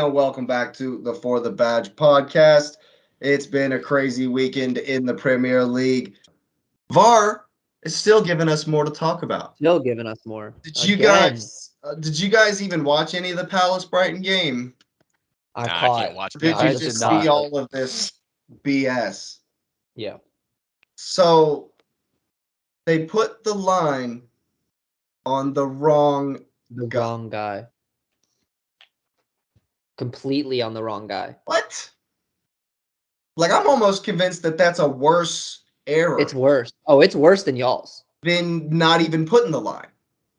and welcome back to the For the Badge podcast. It's been a crazy weekend in the Premier League. VAR is still giving us more to talk about. Still giving us more. Did you guys even watch any of the Palace Brighton game? I can't watch Did Palace. you just see all of this BS? Yeah. So they put the line on the wrong guy. Completely on the wrong guy. What? Like, I'm almost convinced that that's a worse error. It's worse. Oh, it's worse than y'all's. Than not even putting the line.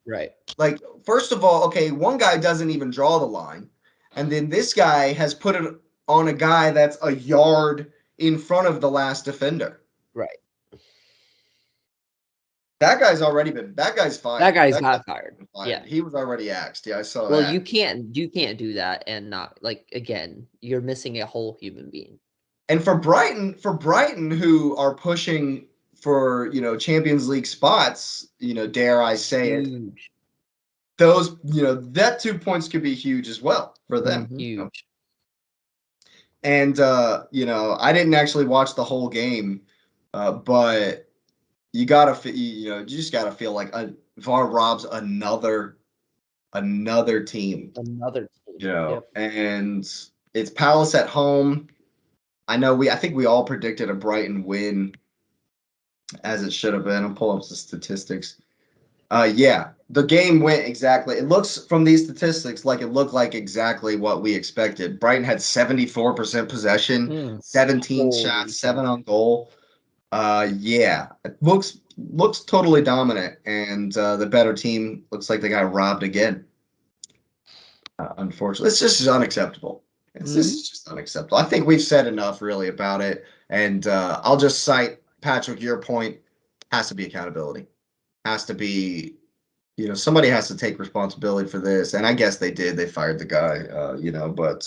Right. Like, first of all, okay, one guy doesn't even draw the line. And then this guy has put it on a guy that's a yard in front of the last defender. Right. That guy's fired. That guy's not fired. Yeah. He was already axed. Yeah, I saw that. Well, you can't do that and not, like, again, you're missing a whole human being. And for Brighton, who are pushing for, Champions League spots, dare I say it, those, that 2 points could be huge as well for them. Huge. And, I didn't actually watch the whole game, but you just gotta feel like VAR robs another team. Yep. And it's Palace at home. I think we all predicted a Brighton win, as it should have been. I'm pulling up the statistics. The game went exactly. It looks from these statistics like it looked like exactly what we expected. Brighton had 74% possession, 17 shots, 7 on goal. It looks totally dominant, and the better team looks like they got robbed again. Unfortunately, it's just unacceptable. This is just unacceptable. I think we've said enough really about it, and I'll just cite, Patrick, your point. Has to be accountability. Has to be, somebody has to take responsibility for this, and I guess they did. They fired the guy, but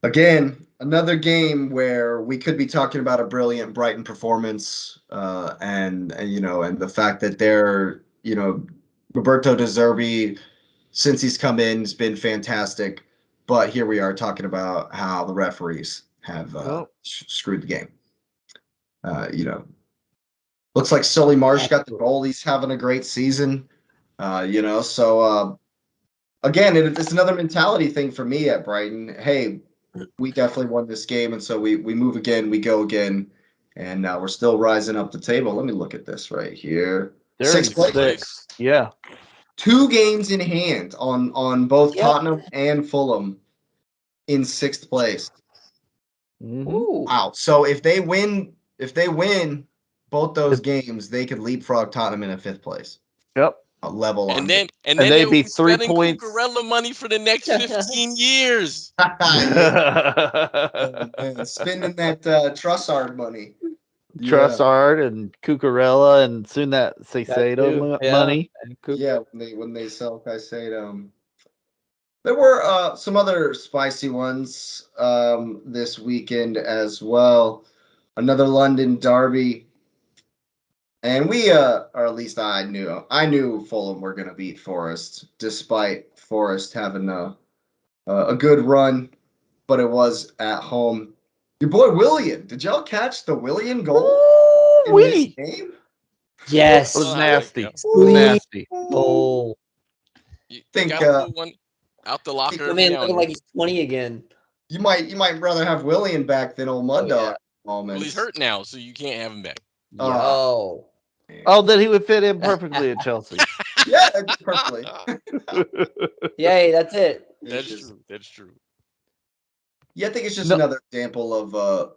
again, another game where we could be talking about a brilliant Brighton performance, and the fact that they're, Roberto De Zerbi, since he's come in, has been fantastic. But here we are talking about how the referees have screwed the game. Looks like Sully Marsh got the goal. He's having a great season. So again, it's another mentality thing for me at Brighton. Hey, we definitely won this game, and so we move again, we go again, and we're still rising up the table. Let me look at this right here. Sixth place. Yeah. 2 games in hand on both Tottenham and Fulham in 6th place. Wow. So if they win both those games, they could leapfrog Tottenham in 5th place. Yep. A level and on. Then they'd be 3 points. Cucurella money for the next 15 years. Spending that Trossard money. Trossard and Cucurella, and soon that Caicedo money. Yeah, when they sell Caicedo. There were some other spicy ones this weekend as well. Another London derby. And we, or at least I knew Fulham were going to beat Forest, despite Forest having a good run, but it was at home. Your boy Willian, did y'all catch the Willian goal in this game? Yes. It was nasty. Nasty. Oh. You think gotta put one out the locker. Come in looking like he's 20 again. You might rather have Willian back than old Mud Dog. Well, he's hurt now, so you can't have him back. Then he would fit in perfectly at Chelsea. Yeah, perfectly. Yay, that's it. That's true. Yeah, I think it's just another example of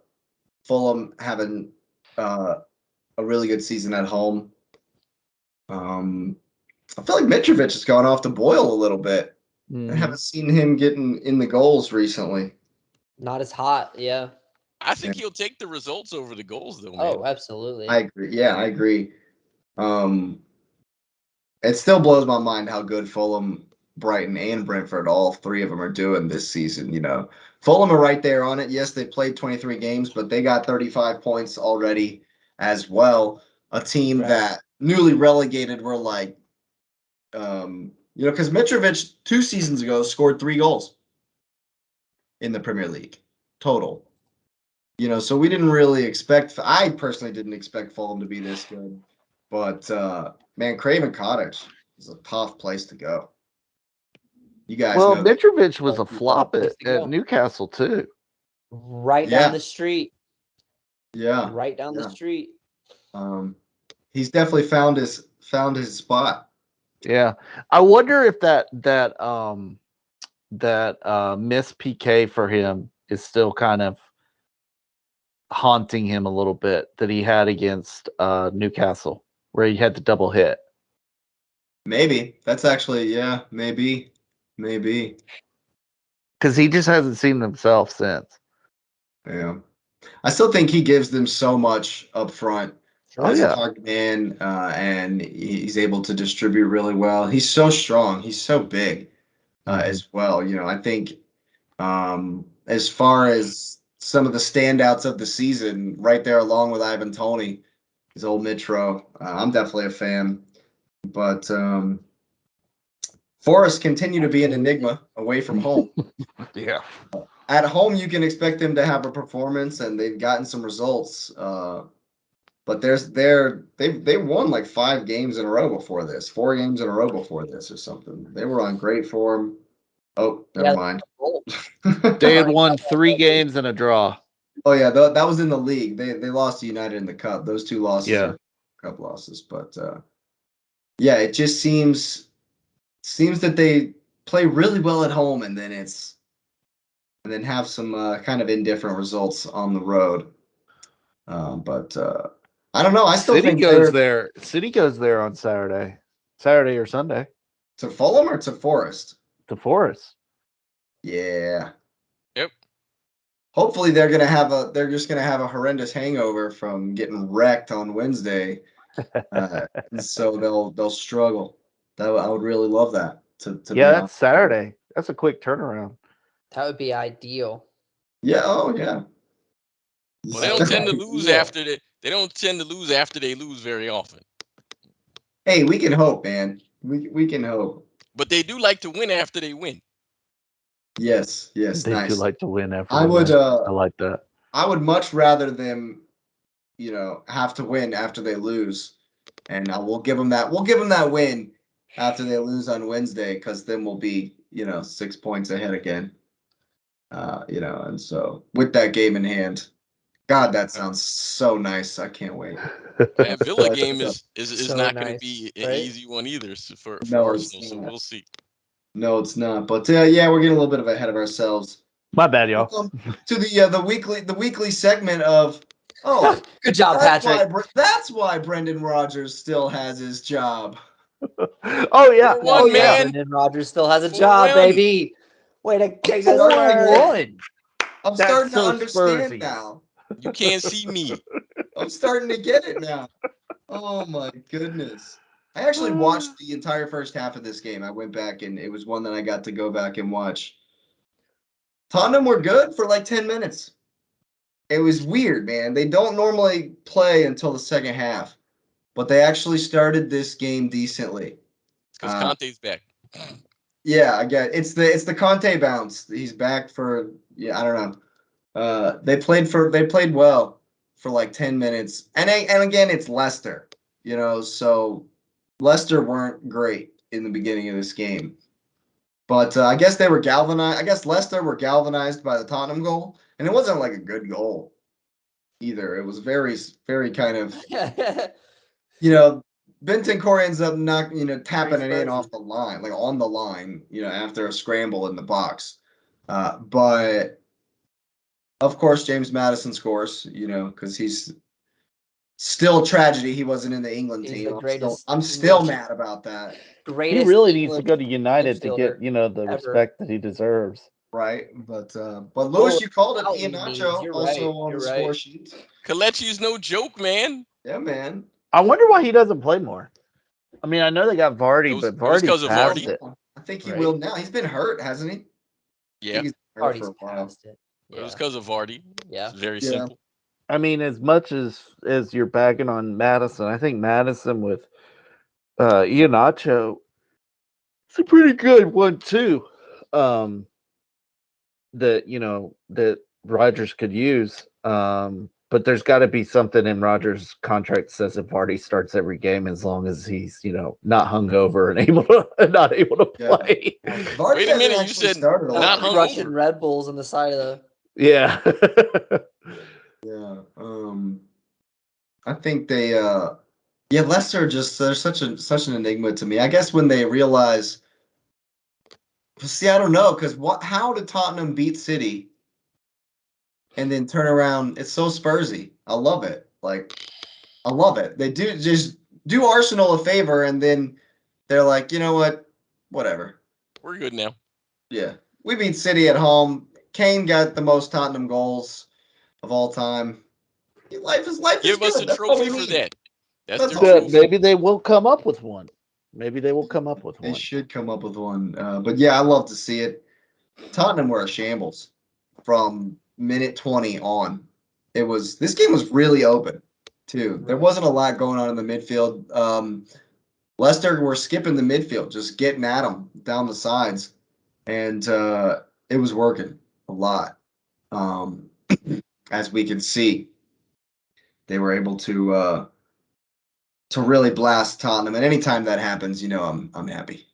Fulham having a really good season at home. I feel like Mitrovic has gone off the boil a little bit. I haven't seen him getting in the goals recently. Not as hot, yeah. I think he'll take the results over the goals, though, man. Oh, absolutely. I agree. Yeah, I agree. It still blows my mind how good Fulham, Brighton, and Brentford, all 3 of them, are doing this season. Fulham are right there on it. Yes, they played 23 games, but they got 35 points already as well. A team that newly relegated were like, because Mitrovic 2 seasons ago scored 3 goals. in the Premier League total. So we didn't really expect. I personally didn't expect Fulham to be this good, but man, Craven Cottage is a tough place to go. You guys Well, know that. Mitrovic was a flop place to at go. Newcastle too. Right Yeah. down the street. Yeah, Right down the yeah. street. He's definitely found his spot. Yeah, I wonder if that missed PK for him is still kind of haunting him a little bit that he had against Newcastle, where he had the double hit. Maybe that's actually maybe. Because he just hasn't seen himself since. Yeah, I still think he gives them so much up front as a target man, and he's able to distribute really well. He's so strong. He's so big as well. I think as far as some of the standouts of the season, right there along with Ivan Toney, his old Mitro. I'm definitely a fan, but Forest continue to be an enigma away from home. Yeah. At home, you can expect them to have a performance, and they've gotten some results. But they won like 5 games in a row before this, 4 games in a row before this, or something. They were on great form. Oh, never mind. They had won 3 games and a draw. Oh yeah, that was in the league. They lost to United in the cup. Those 2 losses are cup losses, but yeah, it just seems that they play really well at home, and then have some kind of indifferent results on the road. But I don't know. I still think City goes there on Saturday or Sunday. To Fulham or to Forest? To Forest. Yeah. Yep. Hopefully they're just gonna have a horrendous hangover from getting wrecked on Wednesday, and so they'll struggle. I would really love that. To That's Saturday. That's a quick turnaround. That would be ideal. Yeah. Oh yeah. Well, they don't tend to lose after they don't tend to lose after they lose very often. Hey, we can hope, man. We can hope. But they do like to win after they win. Yes. They Nice. do like to win after I would. I like that. I would much rather them, have to win after they lose, and we'll give them that. We'll give them that win after they lose on Wednesday, because then we'll be 6 points ahead again. And so with that game in hand, God, that sounds so nice. I can't wait. That Villa game is So not going to nice, be an right? easy one either for No, Arsenal. it's So not. we'll see. No, it's not. But yeah, we're getting a little bit ahead of ourselves. My bad, y'all. Welcome to the weekly segment of Good job, Patrick. That's why Brendan Rodgers still has his job. Oh yeah. 4-1, Oh yeah. man. Brendan Rodgers still has a 4-1. job, baby. Way to kick us there. 4-1. I'm That's starting to so understand Spursy. now. You can't see me. I'm starting to get it now. Oh my goodness. I actually watched the entire first half of this game. I went back, and it was one that I got to go back and watch. Tottenham were good for like 10 minutes. It was weird, man. They don't normally play until the second half, but they actually started this game decently. Because Conte's back. Yeah, I get it. It's the Conte bounce. He's back for I don't know. They played well for like 10 minutes. And again, it's Leicester, so Leicester weren't great in the beginning of this game. But I guess they were galvanized. I guess Leicester were galvanized by the Tottenham goal, and it wasn't like a good goal either. It was very, very kind of, Bentancur ends up tapping it in off the line, like on the line, after a scramble in the box. But of course, James Maddison scores, because he's still tragedy. He wasn't in the England team. I'm still mad about that. He really needs to go to United to get, the respect that he deserves. Right, but Lewis, you called it. Iheanacho also on the score sheet. Kelechi's no joke, man. Yeah, man. I wonder why he doesn't play more. I mean, I know they got Vardy, but Vardy's past it. I think he will now. He's been hurt, hasn't he? Yeah, he's hurt for a while. It was because of Vardy. Yeah, it's very simple. I mean, as much as you're bagging on Madison, I think Madison with Iheanacho, it's a pretty good one too. that that Rodgers could use. But there's got to be something in Rodgers' contract that says if Vardy starts every game as long as he's not hungover and not able to Yeah. play. Vardy Wait a hasn't minute, you actually said started a not lot. hungover. Russian Red Bulls on the side of the. Yeah. Yeah. I think they Leicester just they're such an enigma to me. I guess when they realize see, I don't know, because how did Tottenham beat City and then turn around? It's so Spursy. I love it. Like I love it. They just do Arsenal a favor and then they're like, you know what? Whatever. We're good now. Yeah. We beat City at home. Kane got the most Tottenham goals of all time. Life is Give us good. a That's all we trophy for need. that. That's That's their all we trophy. need. Maybe they will come up with one. Maybe they will come up with They one. should come up with one. But yeah, I love to see it. Tottenham were a shambles from minute 20 on. This game was really open too. There wasn't a lot going on in the midfield. Leicester were skipping the midfield, just getting at them down the sides, and it was working a lot. As we can see, they were able to really blast Tottenham, and anytime that happens, I'm happy,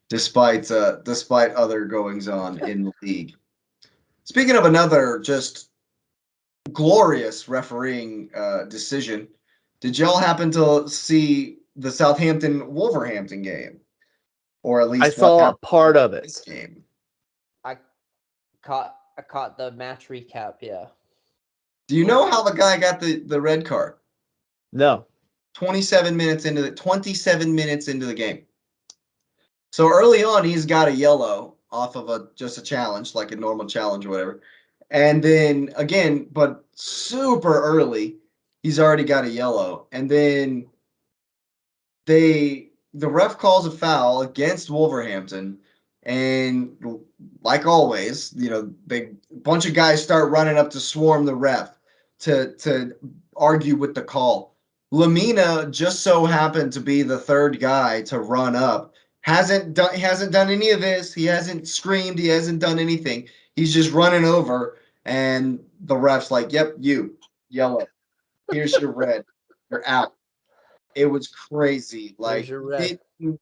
despite other goings on in the league. Speaking of another just glorious refereeing decision, did y'all happen to see the Southampton Wolverhampton game, or at least I what saw a happened part of in it. this game? I caught the match recap. Yeah. Do you know how the guy got the red card? No. 27 minutes into the game. So early on, he's got a yellow off of just a challenge, like a normal challenge or whatever. And then again, but super early, he's already got a yellow. And then the ref calls a foul against Wolverhampton. And like always, bunch of guys start running up to swarm the ref to argue with the call. Lamina just so happened to be the third guy to run up. He hasn't done any of this. He hasn't screamed. He hasn't done anything. He's just running over, and the ref's like, "Yep, you yellow. Here's your red. You're out." It was crazy. Here's Like your red. he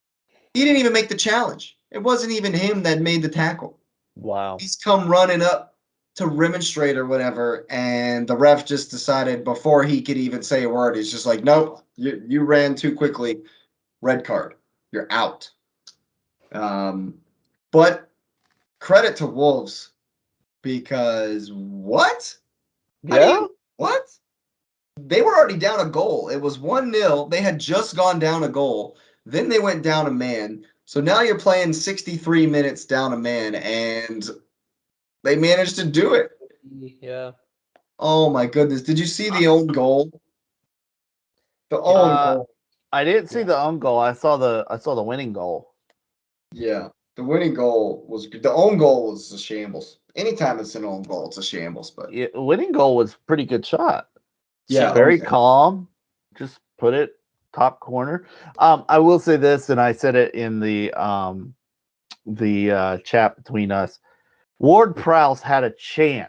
didn't even make the challenge. It wasn't even him that made the tackle. Wow. He's come running up to remonstrate or whatever, and the ref just decided before he could even say a word, he's just like, "Nope, you ran too quickly. Red card. You're out." But credit to Wolves because what? Yeah. What? They were already down a goal. It was 1-0. They had just gone down a goal. Then they went down a man. So now you're playing 63 minutes down a man, and they managed to do it. Yeah. Oh my goodness! Did you see the own goal? The own goal. I didn't see the own goal. I saw the winning goal. Yeah, the winning goal was the own goal was a shambles. Anytime it's an own goal, it's a shambles. But Yeah, winning goal was a pretty good shot. yeah, Very calm. Just put it top corner. I will say this, and I said it in the chat between us. Ward Prowse had a chance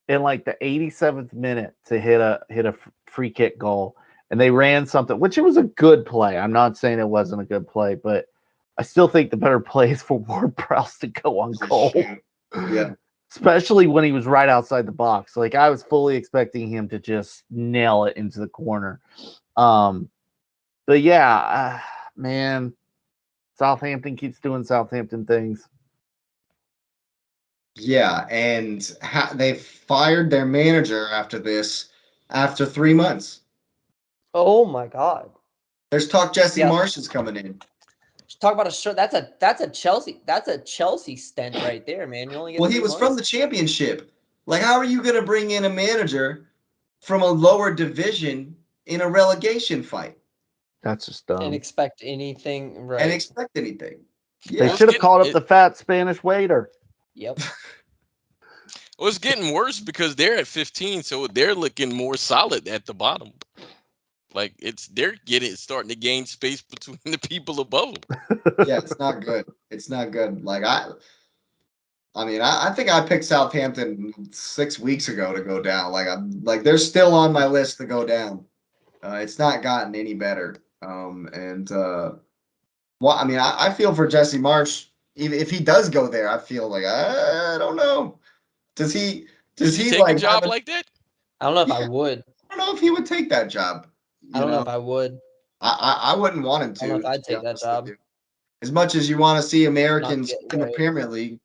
in like the 87th minute to hit a free kick goal, and they ran something, which it was a good play. I'm not saying it wasn't a good play, but I still think the better play is for Ward Prowse to go on goal. Yeah. Especially when he was right outside the box. Like I was fully expecting him to just nail it into the corner. But yeah, man, Southampton keeps doing Southampton things. Yeah, and they fired their manager after this, after 3 months. Oh my God. There's talk Jesse Yeah. Marsh is coming in. Talk about a shirt. That's a Chelsea stint right there, man. You only get Well, he 3 was from the months. championship. Like, how are you going to bring in a manager from a lower division in a relegation fight That's just dumb. And expect anything, right? and expect anything? They Yeah, should have called up the fat Spanish waiter. Yep. Well, it's getting worse because they're at 15, so they're looking more solid at the bottom. Like they're starting to gain space between the people above them. yeah, it's not good. It's not good. Like I mean, I think I picked Southampton 6 weeks ago to go down. Like they're still on my list to go down. It's not gotten any better. Well, I mean, I feel for Jesse Marsh. Even if he does go there, I feel like I don't know. Does he? Does Did you he take a like job have a? like that? I don't know if I Yeah. would. I don't know if he would take that job. I You don't know know, if I would. I wouldn't want him I don't know if to I'd be take that honest with job. you. As much as you want to see Not Americans getting in the right. Premier League,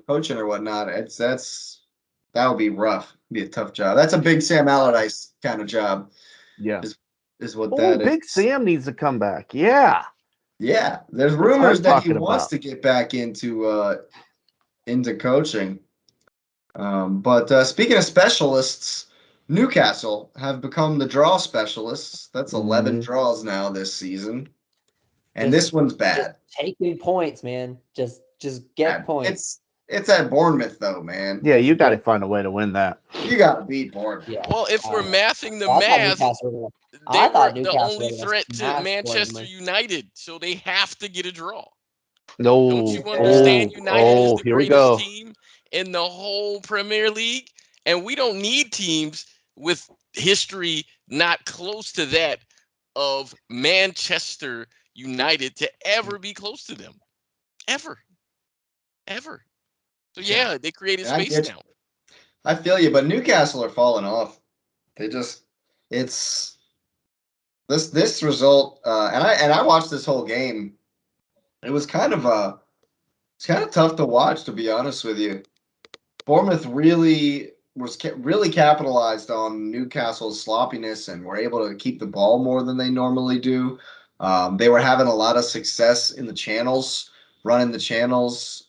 coaching or whatnot, that would be rough. Be a tough job. That's a big Sam Allardyce kind of job. Yeah. Is what Oh, that Big is. Sam needs to come back. Yeah. Yeah, there's That's what I'm rumors that he talking wants about. to get back into coaching. But speaking of specialists, Newcastle have become the draw specialists. That's 11 Mhm. draws now this season, and Just- this one's Just bad. taking points, man. Just get Bad. points. It's at Bournemouth though, man. Yeah, you got to find a way to win that. You got to beat Bournemouth. Yeah. Well, if we're mathing the I thought math, Newcastle were they I were thought the Newcastle only were gonna threat to smash Manchester Bournemouth. United, so they have to get a draw. No. Don't you understand? United is the Here we greatest go. team in the whole Premier League, and we don't need teams with history not close to that of Manchester United to ever be close to them. Ever. So yeah, they created I space get you. now. I feel you, but Newcastle are falling off. It's this result, and I watched this whole game. It was it's kind of tough to watch, to be honest with you. Bournemouth really capitalized on Newcastle's sloppiness and were able to keep the ball more than they normally do. They were having a lot of success in the channels, running the channels.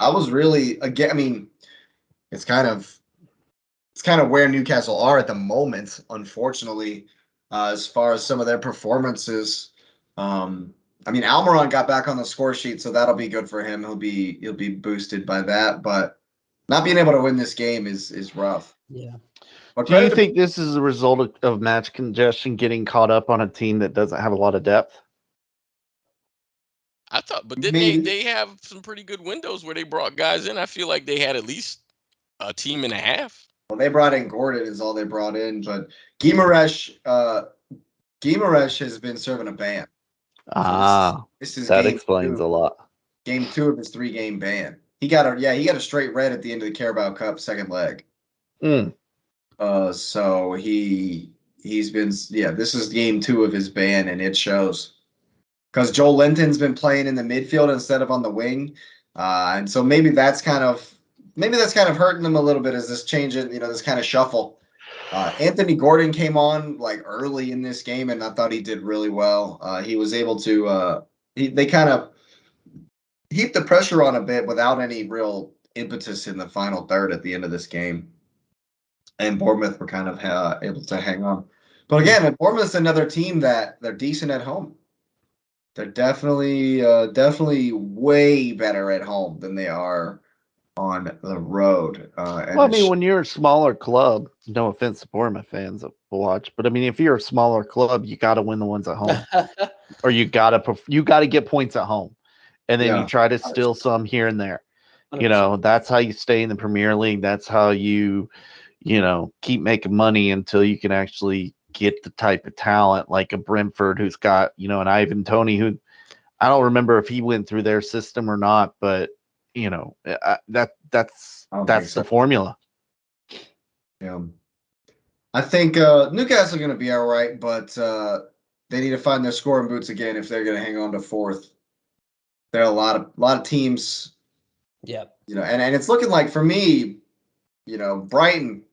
I was really again. I mean, it's kind of where Newcastle are at the moment, unfortunately, as far as some of their performances. I mean, Almiron got back on the score sheet, so that'll be good for him. He'll be boosted by that, but not being able to win this game is rough. Yeah. But Do you credit to- think this is a result of match congestion getting caught up on a team that doesn't have a lot of depth? I thought, but didn't maybe they have some pretty good windows where they brought guys in? I feel like they had at least a team and a half. well, they brought in Gordon is all they brought in, but Guimaraes has been serving a ban. Ah, This is that game explains two. a lot. Game 2 of his 3-game ban. He got a straight red at the end of the Carabao Cup second leg. Mm. So he's been this is game 2 of his ban, and it shows because Joel Linton's been playing in the midfield instead of on the wing, and so maybe that's kind of hurting them a little bit as this change in this kind of shuffle. Anthony Gordon came on like early in this game, and I thought he did really well. He was able to they kind of heaped the pressure on a bit without any real impetus in the final third at the end of this game. And Bournemouth were kind of able to hang on. But again, Bournemouth's another team that they're decent at home. They're definitely way better at home than they are on the road. Well, I mean, when you're a smaller club, no offense to Bournemouth fans that watch, but I mean, if you're a smaller club, you got to win the ones at home, or you got to get points at home, and then you try to steal some here and there. 100%. That's how you stay in the Premier League. That's how you keep making money until you can actually get the type of talent like a Brentford who's got, an Ivan Toney who I don't remember if he went through their system or not, but that's the formula. Yeah. I think Newcastle are going to be all right, but they need to find their scoring boots again if they're going to hang on to fourth. There are a lot of teams. Yep. And it's looking like for me, Brighton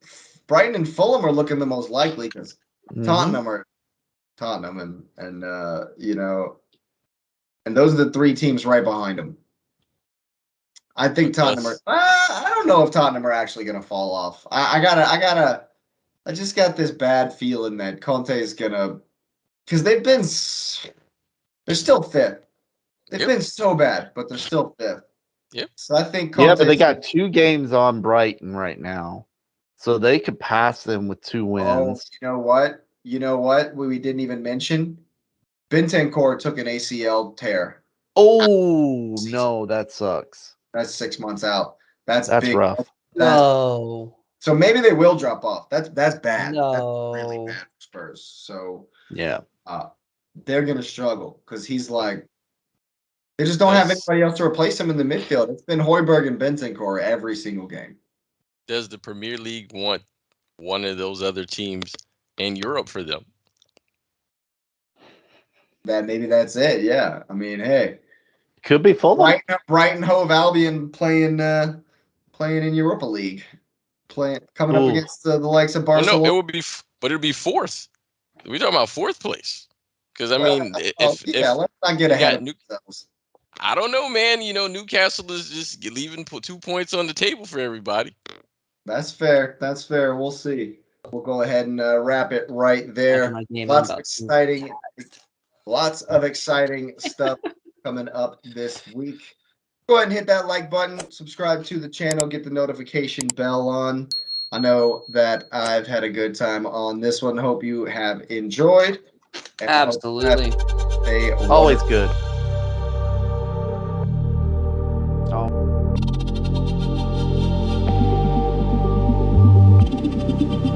and Fulham are looking the most likely because Tottenham and and those are the 3 teams right behind them. I think Tottenham are. I don't know if Tottenham are actually going to fall off. I just got this bad feeling that Conte is gonna because they're still fifth. They've been so bad, but they're still fifth. Yep. So I think Conte. Yeah, but they got 2 games on Brighton right now, so they could pass them with 2 wins. Oh, you know what? We didn't even mention. Bentancur took an ACL tear. Oh no, that sucks. That's 6 months out. That's That's big. rough. That's, No. so maybe they will drop off. That's bad. That's really No. bad for Spurs. So Yeah. they're gonna struggle because he's like they just don't have Does, anybody else to replace him in the midfield. It's been Højbjerg and Bentancur every single game. does the Premier League want one of those other teams in Europe for them? Maybe that's it. Yeah. I mean, hey, Could be Fulham. Brighton Hove Albion playing in Europa League, coming up Ooh. against the likes of Well, no, Barcelona. it would be, but it'd be fourth. We're talking about fourth place. Because I Well, mean, let's not get you ahead got of ourselves. I don't know, man. You know, Newcastle is just leaving 2 points on the table for everybody. That's fair. That's fair. We'll see. We'll go ahead and wrap it right After there. my game, I'm Lots of about exciting stuff coming up this week. Go ahead and hit that like button, subscribe to the channel, get the notification bell on. I know that I've had a good time on this one. Hope you have enjoyed. And I hope Absolutely. that they Always good.